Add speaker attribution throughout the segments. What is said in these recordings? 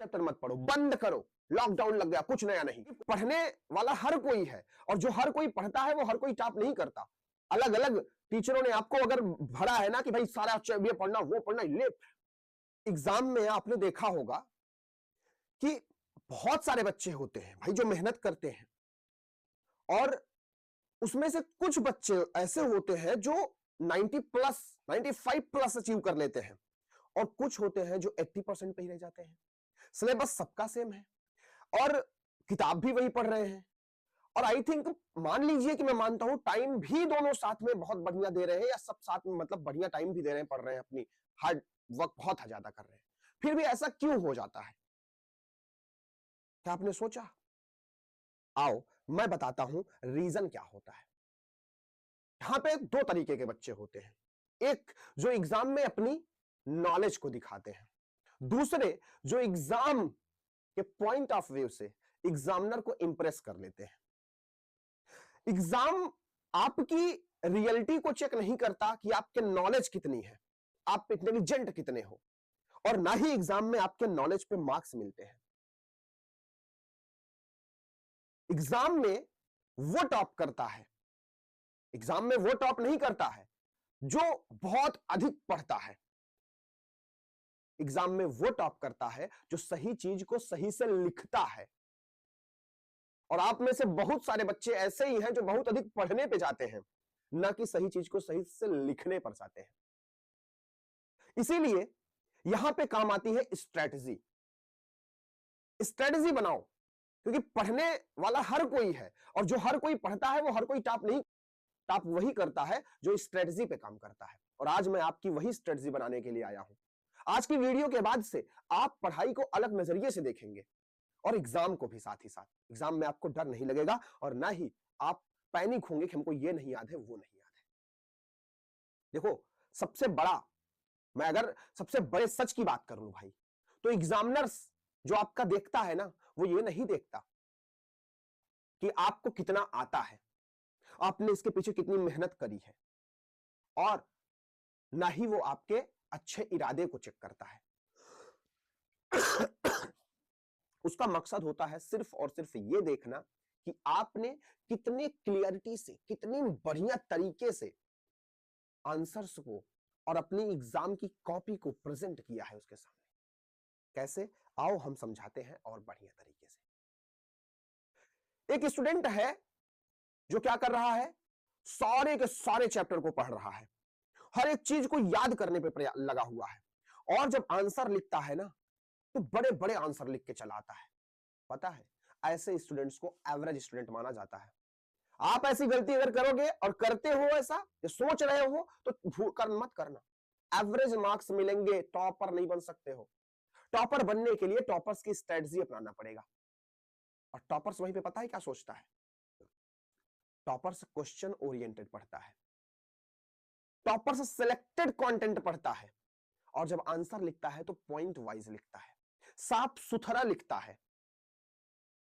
Speaker 1: Chapter मत पढ़ो, बंद करो, लॉकडाउन लग गया, कुछ नया नहीं। पढ़ने वाला हर कोई है और जो हर कोई पढ़ता है वो हर कोई टॉप नहीं करता। अलग अलग टीचरों ने आपको अगर भरा है ना कि भाई सारा ये पढ़ना वो पढ़ना, ले एग्जाम में आपने देखा होगा कि बहुत सारे बच्चे होते हैं भाई जो मेहनत करते हैं और उसमें से कुछ बच्चे ऐसे होते हैं जो 90 प्लस 95 प्लस अचीव कर लेते हैं और कुछ होते हैं जो 80% पे ही रह जाते हैं। सिलेबस सबका सेम है और किताब भी वही पढ़ रहे हैं और आई थिंक मान लीजिए कि मैं मानता हूं टाइम भी दोनों साथ में बहुत बढ़िया दे रहे हैं या सब साथ में मतलब बढ़िया टाइम भी दे रहे हैं, पढ़ रहे हैं, अपनी हार्ड वर्क बहुत ज्यादा कर रहे हैं, फिर भी ऐसा क्यों हो जाता है? क्या आपने सोचा? आओ मैं बताता हूं रीजन क्या होता है। यहां पे दो तरीके के बच्चे होते हैं, एक जो एग्जाम में अपनी नॉलेज को दिखाते हैं, दूसरे जो एग्जाम के पॉइंट ऑफ व्यू से एग्जामिनर को इंप्रेस कर लेते हैं। एग्जाम आपकी रियलिटी को चेक नहीं करता कि आपके नॉलेज कितनी है, आप इंटेलिजेंट कितने हो, और ना ही एग्जाम में आपके नॉलेज पे मार्क्स मिलते हैं। एग्जाम में वो टॉप करता है, एग्जाम में वो टॉप नहीं करता है जो बहुत अधिक पढ़ता है। एग्जाम में वो टॉप करता है जो सही चीज को सही से लिखता है। और आप में से बहुत सारे बच्चे ऐसे ही हैं जो बहुत अधिक पढ़ने पे जाते हैं, ना कि सही चीज को सही से लिखने पर जाते हैं। इसीलिए यहां पे काम आती है स्ट्रेटजी। स्ट्रेटजी बनाओ, क्योंकि पढ़ने वाला हर कोई है और जो हर कोई पढ़ता है वो हर कोई टॉप नहीं, टॉप वही करता है जो स्ट्रेटजी पे काम करता है। और आज मैं आपकी वही स्ट्रेटजी बनाने के लिए आया हूं। आज की वीडियो के बाद से आप पढ़ाई को अलग नजरिए से देखेंगे और एग्जाम को भी साथ ही साथ। एग्जाम में आपको डर नहीं लगेगा और ना ही आप पैनिक होंगे कि हमको ये नहीं याद है वो नहीं याद है। देखो सबसे बड़ा, मैं अगर सबसे बड़े सच की बात करूं भाई, तो एग्जामिनर्स जो आपका देखता है ना, वो ये नहीं देखता कि आपको कितना आता है, आपने इसके पीछे कितनी मेहनत करी है, और ना ही वो आपके अच्छे इरादे को चेक करता है। उसका मकसद होता है सिर्फ और सिर्फ ये देखना कि आपने कितने क्लियरिटी से, कितनी बढ़िया तरीके से आंसर्स को और अपनी एग्जाम की कॉपी को प्रेजेंट किया है उसके सामने। कैसे? आओ हम समझाते हैं और बढ़िया तरीके से। एक स्टूडेंट है जो क्या कर रहा है, सारे के सारे चैप्टर को पढ़ रहा है, हर एक चीज को याद करने पे लगा हुआ है, और जब आंसर लिखता है ना तो बड़े बड़े आंसर लिख के चला आता है। पता है ऐसे स्टूडेंट्स को एवरेज स्टूडेंट माना जाता है। आप ऐसी गलती अगर करोगे और करते हो ऐसा या सोच रहे हो तो मत करना। एवरेज मार्क्स मिलेंगे, टॉपर नहीं बन सकते हो। टॉपर बनने के लिए टॉपर्स की स्ट्रेटजी अपनाना पड़ेगा। और टॉपर्स वहीं पे पता है क्या सोचता है? टॉपर्स क्वेश्चन ओरिएंटेड पढ़ता है, टॉपर्स सिलेक्टेड कंटेंट पढ़ता है, और जब आंसर लिखता है तो पॉइंट वाइज लिखता है, साफ सुथरा लिखता है।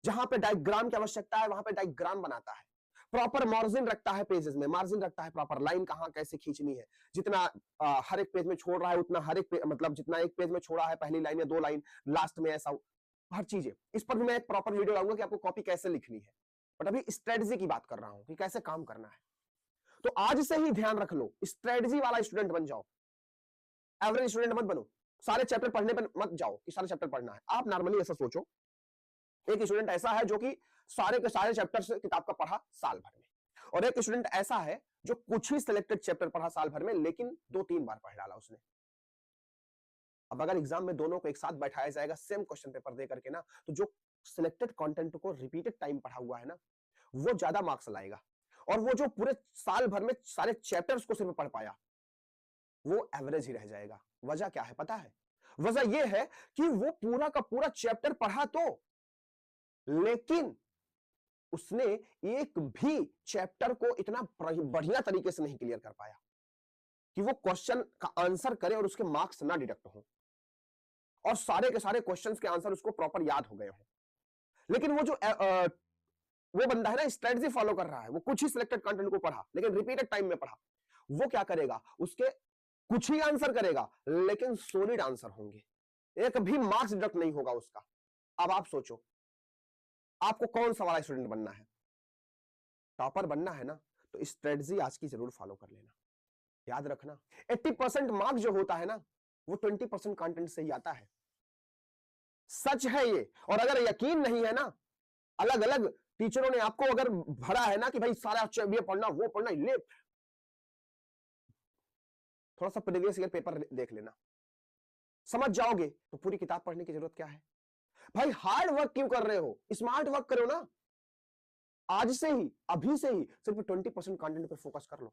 Speaker 1: जहां पे डायग्राम की आवश्यकता है वहां पे डायग्राम बनाता है, प्रॉपर मार्जिन रखता है, पेजेस में मार्जिन रखता है, प्रॉपर लाइन कहां कैसे खींचनी है, जितना हर एक पेज में छोड़ रहा है उतना हर एक मतलब जितना एक पेज में छोड़ा है पहली लाइन या दो लाइन लास्ट में, ऐसा हर चीजें। इस पर मैं एक प्रॉपर वीडियो लाऊंगा कि आपको कॉपी कैसे लिखनी है, बट अभी स्ट्रेटजी की बात कर रहा हूं कि कैसे काम करना है। तो आज से ही ध्यान रख लो, स्ट्रेटजी वाला स्टूडेंट बन जाओ, एवरेज स्टूडेंट मत बनो। सारे चैप्टर पढ़ने पर मत जाओ कि सारे चैप्टर पढ़ना है। आप नॉर्मली ऐसा सोचो, एक स्टूडेंट ऐसा है जो कि सारे के सारे चैप्टर से किताब का पढ़ा साल भर में, और एक स्टूडेंट ऐसा है जो कुछ ही सिलेक्टेड चैप्टर पढ़ा साल भर में लेकिन 2-3 बार पढ़ डाला उसने। अब अगर एग्जाम में दोनों को एक साथ बैठाया जाएगा सेम क्वेश्चन पेपर दे करके ना, तो जो सिलेक्टेड कंटेंट को रिपीटेड टाइम पढ़ा हुआ है ना वो ज्यादा मार्क्स लाएगा, और वो जो पूरे साल भर में सारे चैप्टर्स को सिर्फ पढ़ पाया वो एवरेज ही रह जाएगा। वजह क्या है पता है? वजह यह है कि वो पूरा का पूरा चैप्टर पढ़ा तो, लेकिन उसने एक भी चैप्टर को इतना बढ़िया तरीके से नहीं क्लियर कर पाया कि वो क्वेश्चन का आंसर करे और उसके मार्क्स ना डिडक्ट हो, और सारे के सारे क्वेश्चंस के आंसर उसको प्रॉपर याद हो गए हो। लेकिन वो जो वो बंदा है ना स्ट्रेटजी फॉलो कर रहा है, वो कुछ ही सिलेक्टेड कंटेंट को पढ़ा लेकिन रिपीटेड टाइम में पढ़ा, वो क्या करेगा, उसके कुछ ही आंसर करेगा लेकिन सॉलिड आंसर होंगे। एक भी मार्क्स डिडक्ट नहीं होगा उसका। अब आप सोचो, आपको कौन सा वाला स्टूडेंट बनना है? टॉपर बनना है ना, तो स्ट्रेटजी आज की जरूर फॉलो कर लेना। याद रखना 80% मार्क्स जो होता है ना, वो 20% कंटेंट से ही आता है। सच है ये। और अगर यकीन नहीं है ना, अलग अलग टीचरों ने आपको अगर भरा है ना कि भाई सारा ये पढ़ना वो पढ़ना, ले थोड़ा सा प्रीवियस ईयर पेपर देख लेना, समझ जाओगे। तो पूरी किताब पढ़ने की जरूरत क्या है भाई? हार्ड वर्क क्यों कर रहे हो? स्मार्ट वर्क करो ना। आज से ही, अभी से ही सिर्फ 20% कंटेंट पे फोकस कर लो,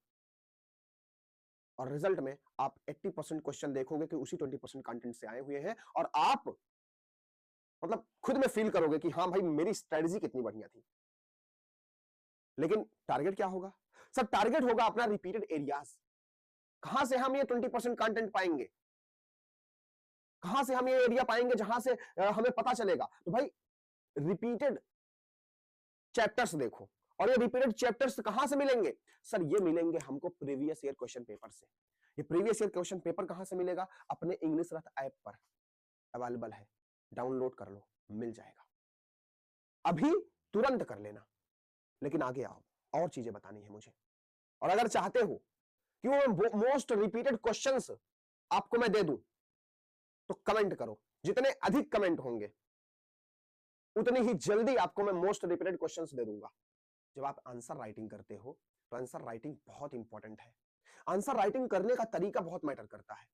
Speaker 1: और रिजल्ट में आप 80% क्वेश्चन देखोगे कि उसी 20% कंटेंट से आए हुए हैं, और आप मतलब खुद में फील करोगे कि हाँ भाई मेरी स्ट्रेटजी कितनी बढ़िया थी। लेकिन टारगेट क्या होगा सर? टारगेट होगा अपना रिपीटेड एरियाज। कहां से हम ये 20% कंटेंट पाएंगे? कहां से हम ये एरिया पाएंगे जहां से हमें पता चलेगा? तो भाई रिपीटेड चैप्टर्स देखो। और ये रिपीटेड चैप्टर्स कहां से मिलेंगे? सर ये मिलेंगे हमको प्रीवियस ईयर क्वेश्चन पेपर से। ये प्रीवियस ईयर क्वेश्चन पेपर कहां से मिलेगा? अपने इंग्लिश रथ ऐप पर अवेलेबल है, डाउनलोड कर लो, मिल जाएगा। अभी तुरंत कर लेना। लेकिन आगे आओ, और चीजें बतानी है मुझे। और अगर चाहते हो कि वो मोस्ट रिपीटेड क्वेश्चंस आपको मैं दे दूं, तो कमेंट करो। जितने अधिक कमेंट होंगे उतनी ही जल्दी आपको मैं मोस्ट रिपीटेड क्वेश्चंस दे दूंगा। जब आप आंसर राइटिंग करते हो तो आंसर राइटिंग बहुत इंपॉर्टेंट है। आंसर राइटिंग करने का तरीका बहुत मैटर करता है।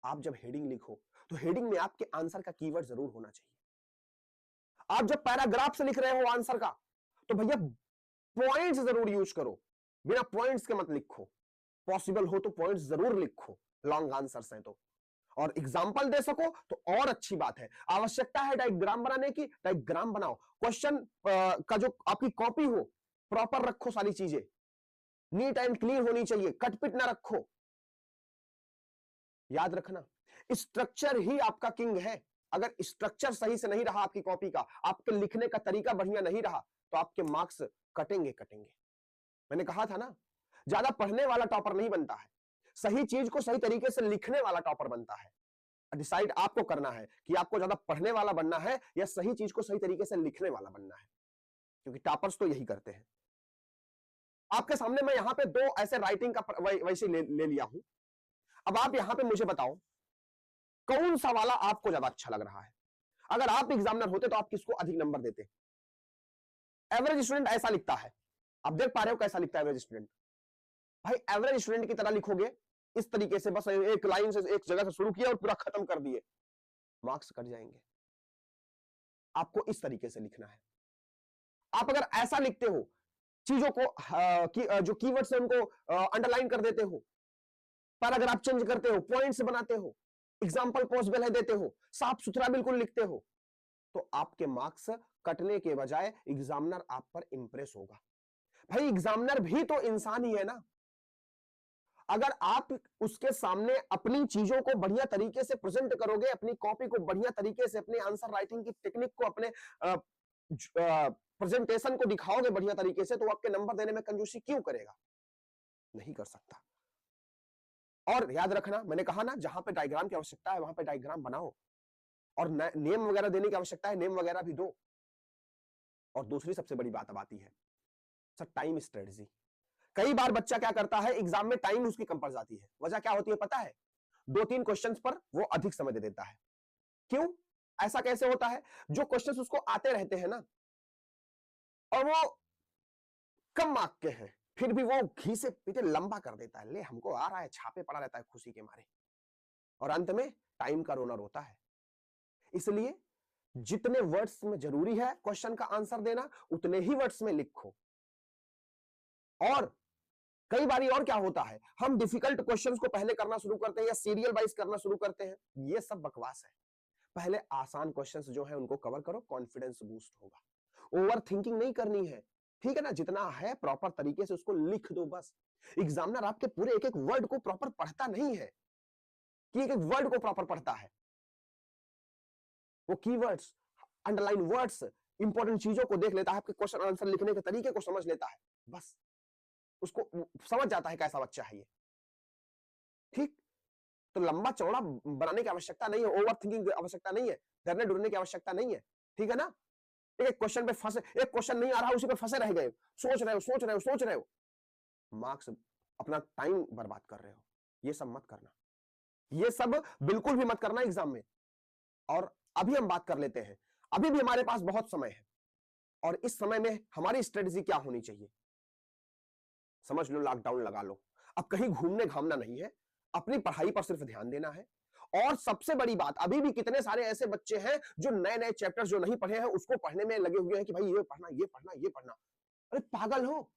Speaker 1: आप जब हेडिंग लिखो तो हेडिंग में आपके आंसर का कीवर्ड जरूर होना चाहिए। आप जब पैराग्राफ से लिख रहे हो आंसर का, तो भैया पॉइंट्स जरूर यूज करो। बिना पॉइंट्स के मत लिखो। पॉसिबल हो तो पॉइंट्स जरूर लिखो, लॉन्ग आंसर्स हैं तो। और एग्जाम्पल दे सको तो और अच्छी बात है। आवश्यकता है डायग्राम बनाने की, डायग्राम बनाओ। क्वेश्चन का जो आपकी कॉपी हो, प्रॉपर रखो, सारी चीजें नीट एंड क्लीन होनी चाहिए, कटपिट ना रखो। याद रखना स्ट्रक्चर ही आपका किंग है। अगर स्ट्रक्चर सही से नहीं रहा आपकी कॉपी का, आपके लिखने का तरीका बढ़िया नहीं रहा, तो आपके मार्क्स कटेंगे कटेंगे। मैंने कहा था ना, ज्यादा पढ़ने वाला टॉपर नहीं बनता है, सही चीज को सही तरीके से लिखने वाला टॉपर बनता है। डिसाइड आपको करना है कि आपको ज्यादा पढ़ने वाला बनना है या सही चीज को सही तरीके से लिखने वाला बनना है, क्योंकि टॉपर्स तो यही करते हैं। आपके सामने मैं यहां पे दो ऐसे राइटिंग का वैसे ले लिया हूं। अब आप यहां पे मुझे बताओ कौन सा वाला आपको ज्यादा अच्छा लग रहा है? अगर आप एग्जामिनर होते तो आप किसको अधिक नंबर देते? एवरेज स्टूडेंट ऐसा लिखता है, आप देख पा रहे हो कैसा लिखता है एवरेज स्टूडेंट? भाई एवरेज स्टूडेंट की तरह लिखोगे इस तरीके से, बस एक लाइन से एक जगह से शुरू किया और पूरा खत्म कर दिए, मार्क्स कट जाएंगे। आपको इस तरीके से लिखना है। आप अगर ऐसा लिखते हो, चीजों को जो कीवर्ड्स है उनको अंडरलाइन कर देते हो, पैराग्राफ चेंज करते हो, पॉइंट्स बनाते हो, एग्जाम्पल पॉसिबल है देते हो, साफ सुथरा बिल्कुल लिखते हो, तो आपके मार्क्स कटने के बजाय एग्जामिनर आप पर इंप्रेस होगा। भाई एग्जामिनर भी तो इंसान ही है ना। अगर आप उसके सामने अपनी चीजों को बढ़िया तरीके से प्रेजेंट करोगे, अपनी कॉपी को बढ़िया तरीके से, अपने आंसर राइटिंग की टेक्निक को, अपने प्रेजेंटेशन को दिखाओगे बढ़िया तरीके से, तो आपके नंबर देने में कंजूसी क्यों करेगा? नहीं कर सकता। और याद रखना, मैंने कहा ना, जहां पे डायग्राम की आवश्यकता है वहां पे डायग्राम बनाओ, और नेम वगैरह देने की आवश्यकता है, नेम वगैरह भी दो। और दूसरी सबसे बड़ी बात अब आती है सर, टाइम स्ट्रेटजी। कई बार बच्चा क्या करता है, एग्जाम में टाइम उसकी कम पड़ जाती है। वजह क्या होती है पता है? 2-3 क्वेश्चंस पर वो अधिक समय दे देता है। क्यों ऐसा कैसे होता है? जो क्वेश्चंस उसको आते रहते हैं ना, और वो कम मार्क के हैं, फिर भी वो घी से पीटे लंबा कर देता है, ले हमको आ रहा है, छापे पड़ा रहता है खुशी के मारे, और अंत में टाइम का रोना रोता है। इसलिए जितने वर्ड्स में जरूरी है क्वेश्चन का आंसर देना, उतने ही वर्ड्स में लिखो। और कई बार और क्या होता है, हम डिफिकल्ट क्वेश्चंस को पहले करना शुरू करते हैं या सीरियल वाइज करना शुरू करते हैं। ये सब बकवास है। पहले आसान क्वेश्चंस जो है उनको कवर करो, कॉन्फिडेंस बूस्ट होगा। ओवर थिंकिंग नहीं करनी है, ठीक है ना? जितना है प्रॉपर तरीके से उसको लिख दो बस। एग्जामिनर आपके पूरे एक एक वर्ड को प्रॉपर पढ़ता नहीं है कि एक एक वर्ड को प्रॉपर पढ़ता है। वो कीवर्ड्स, अंडरलाइन वर्ड्स, इंपॉर्टेंट चीजों को देख लेता है, आपके क्वेश्चन आंसर लिखने के तरीके को समझ लेता है, बस उसको समझ जाता है कैसा बच्चा है ये। ठीक, तो लंबा चौड़ा बनाने की आवश्यकता नहीं है, ओवर थिंकिंग की आवश्यकता नहीं है, डरने डरने की आवश्यकता नहीं है, ठीक है ना। एक क्वेश्चन पे फंसे, एक क्वेश्चन नहीं आ रहा उसी पे फंसे रह गए, सोच रहे हो, मार्क्स, अपना टाइम बर्बाद कर रहे हो। ये सब मत करना, ये सब बिल्कुल भी मत करना एग्जाम में। और अभी हम बात कर लेते हैं, अभी भी हमारे पास बहुत समय है, और इस समय में हमारी स्ट्रेटजी क्या होनी चाहिए, समझ लो, लॉकडाउन लगा लो। अब कहीं घूमने घामना नहीं है, अपनी पढ़ाई पर सिर्फ ध्यान देना है। और सबसे बड़ी बात, अभी भी कितने सारे ऐसे बच्चे हैं जो नए नए चैप्टर्स जो नहीं पढ़े हैं उसको पढ़ने में लगे हुए हैं कि भाई ये पढ़ना, ये पढ़ना, ये पढ़ना। अरे पागल हो,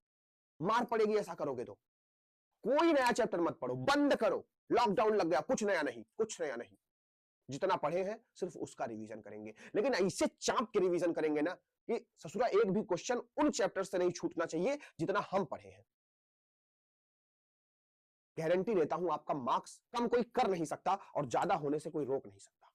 Speaker 1: मार पड़ेगी ऐसा करोगे तो। कोई नया चैप्टर मत पढ़ो, बंद करो, लॉकडाउन लग गया, कुछ नया नहीं, कुछ नया नहीं। जितना पढ़े हैं सिर्फ उसका रिवीजन करेंगे, लेकिन ऐसे चाप के रिवीजन करेंगे ना कि ससुरा एक भी क्वेश्चन उन चैप्टर से नहीं छूटना चाहिए जितना हम पढ़े हैं। गारंटी देता हूं आपका मार्क्स कम कोई कर नहीं सकता और ज्यादा होने से कोई रोक नहीं सकता।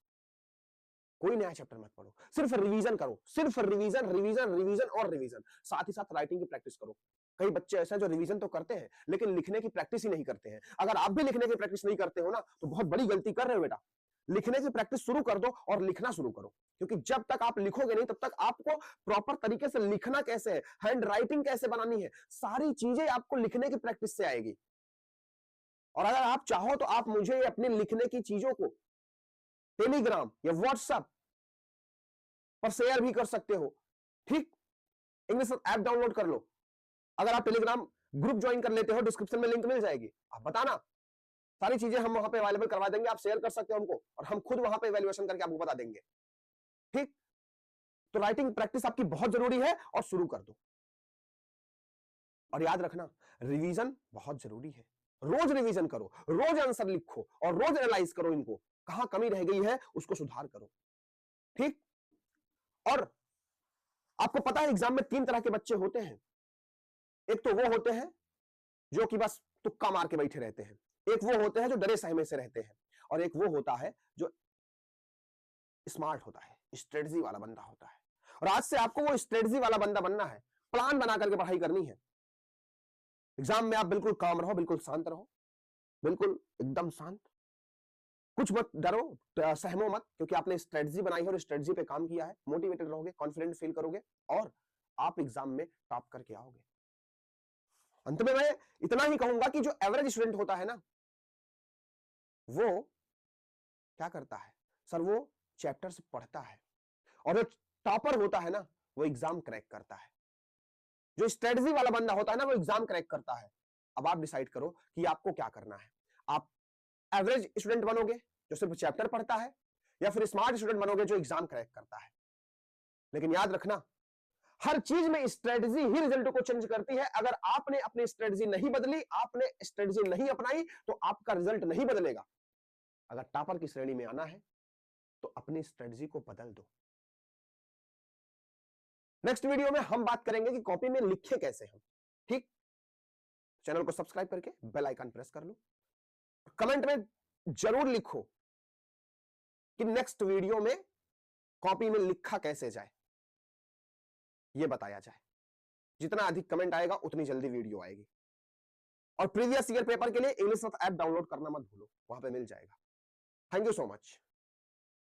Speaker 1: कोई नया चैप्टर मत पढ़ो, सिर्फ रिवीजन करो, सिर्फ रिवीजन रिवीजन रिवीजन और रिवीजन। साथ ही साथ राइटिंग की प्रैक्टिस करो। कई बच्चे ऐसे हैं जो रिवीजन तो करते हैं लेकिन लिखने की प्रैक्टिस ही नहीं करते हैं। अगर आप भी लिखने की प्रैक्टिस नहीं करते हो ना तो बहुत बड़ी गलती कर रहे हो बेटा। लिखने की प्रैक्टिस शुरू कर दो और लिखना शुरू करो, क्योंकि जब तक आप लिखोगे नहीं तब तक आपको प्रॉपर तरीके से लिखना कैसे है, हैंड राइटिंग कैसे बनानी है, सारी चीजें आपको लिखने की प्रैक्टिस से आएगी। और अगर आप चाहो तो आप मुझे अपने लिखने की चीजों को टेलीग्राम या व्हाट्सएप पर शेयर भी कर सकते हो, ठीक। इंग्लिश ऐप डाउनलोड कर लो। अगर आप टेलीग्राम ग्रुप ज्वाइन कर लेते हो, डिस्क्रिप्शन में लिंक मिल जाएगी, आप बताना, सारी चीजें हम वहां पे अवेलेबल करवा देंगे, आप शेयर कर सकते हो हमको और हम खुद वहां पे इवैल्यूएशन करके आपको बता देंगे, ठीक। तो राइटिंग प्रैक्टिस आपकी बहुत जरूरी है और शुरू कर दो। और याद रखना, रिवीजन बहुत जरूरी है। रोज रिवीजन करो, रोज आंसर लिखो और रोज एनालाइज करो, इनको कहां कमी रह गई है उसको सुधार करो, ठीक। और आपको पता है एग्जाम में 3 तरह के बच्चे होते हैं। एक तो वो होते हैं जो कि बस तुक्का मार के बैठे रहते हैं, एक वो होते हैं जो डरे सहमे से रहते हैं, और एक वो होता है जो स्मार्ट होता है, स्ट्रेटजी वाला बंदा होता है। और आज से आपको वो स्ट्रेटजी वाला बंदा बनना है, प्लान बना करके पढ़ाई करनी है। एग्जाम में आप बिल्कुल काम रहो, बिल्कुल शांत रहो, बिल्कुल एकदम शांत, कुछ मत डरो, सहमो मत, क्योंकि आपने स्ट्रेटजी बनाई है और स्ट्रेटजी पे काम किया है। मोटिवेटेड रहोगे, कॉन्फिडेंट फील करोगे और आप एग्जाम में टॉप करके आओगे। अंत में मैं इतना ही कहूंगा कि जो एवरेज स्टूडेंट होता है ना, वो क्या करता है सर, वो चैप्टर से पढ़ता है, और जो टॉपर होता है ना वो एग्जाम क्रैक करता है। जो स्ट्रेटजी वाला बंदा होता है ना वो एग्जाम क्रैक करता है। अब आप डिसाइड करो कि आपको क्या करना है। आप एवरेज स्टूडेंट बनोगे जो सिर्फ चैप्टर पढ़ता है, या फिर स्मार्ट स्टूडेंट बनोगे जो एग्जाम क्रैक करता है। लेकिन याद रखना, हर चीज में स्ट्रेटजी ही रिजल्ट को चेंज करती है। अगर आपने अपनी स्ट्रेटजी नहीं बदली, आपने स्ट्रेटजी नहीं अपनाई, तो आपका रिजल्ट नहीं बदलेगा। अगर टॉपर की श्रेणी में आना है तो अपनी स्ट्रेटजी को बदल दो। नेक्स्ट वीडियो में हम बात करेंगे कि कॉपी में लिखे कैसे हम, ठीक। चैनल को सब्सक्राइब करके बेल आइकन प्रेस कर लो। कमेंट में जरूर लिखो कि नेक्स्ट वीडियो में कॉपी में लिखा कैसे जाए, यह बताया जाए। जितना अधिक कमेंट आएगा उतनी जल्दी वीडियो आएगी। और प्रीवियस ईयर पेपर के लिए इंग्लिश ऐप डाउनलोड करना मत भूलो, वहां पे मिल जाएगा। Thank you so much.